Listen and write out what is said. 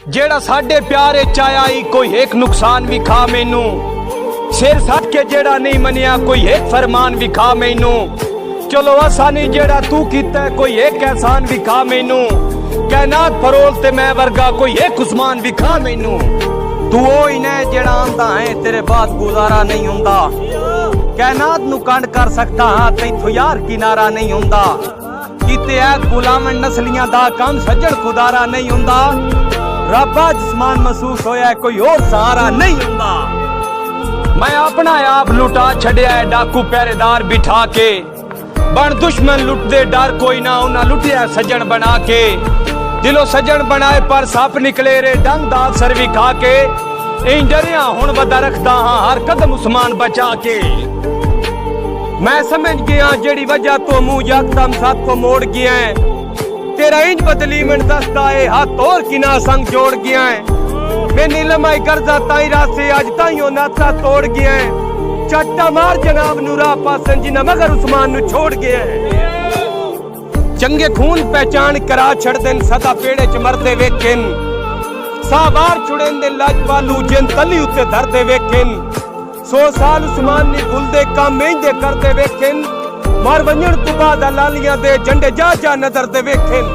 जेड़ा साडे प्यारे चाया ही कोई एक नुकसान विखा मैनू, सिर सट के जेड़ा नहीं मनिया कोई एक फरमान विखा मैनू। चलो असा नहीं जेड़ा तू कीता कोई एक एहसान विखा मैनू। कैनात फरोल ते मैं वर्गा कोई एक उस्मान विखा मैनू। तू ओ ही ने जेड़ा आंदा है तेरे बाद गुजारा नहीं हुंदा। कैनात नु कंड कर सकता हाँ तैथों यार किनारा नहीं हुंदा। कीते ऐ गुलामन नस्लियां दा काम सज्जण खुदारा नहीं हुंदा। रब जिस्मान महसूस होया कोई और सहारा नहीं हुंदा। मैं अपना आप लुटा छड़िया है डाकू पहरेदार बिठा के। बन दुश्मन लुट दे डर कोई ना उन्हें लुटिया सज्जन बना के। दिलो सज्जन बनाए पर सप निकले रे डंग दाल सर विखा के। इन डरिया हुण बदा रखदा हाँ हर कदम उस्मान बचा के। मैं समझ गया जेड़ी वजह तो मुंह यकदम साथ को मोड़ गया है। तेरा इंज बदली में दसदा है हाथ और किना संग जोड़ गया है। मैं नीलमाई करजा ताई रासे आज ताइयों नाता तोड़ गया है। चट्टा मार जनाब नूरा पासन जिना मगर उस्मान नु छोड़ गया है। चंगे खून पहचान करा छड़ देन सदा पेड़े च मरदे वेखिन। सावार छुड़ेन दे लाजपालू जिन तली उत्ते धरदे वेखिन। 100 साल उस्मान नी भुलदे काम मेंदे करदे वेखिन। मार वंजण तू बाद लालियां दे झंडे जा जा नजर दे वेखिन।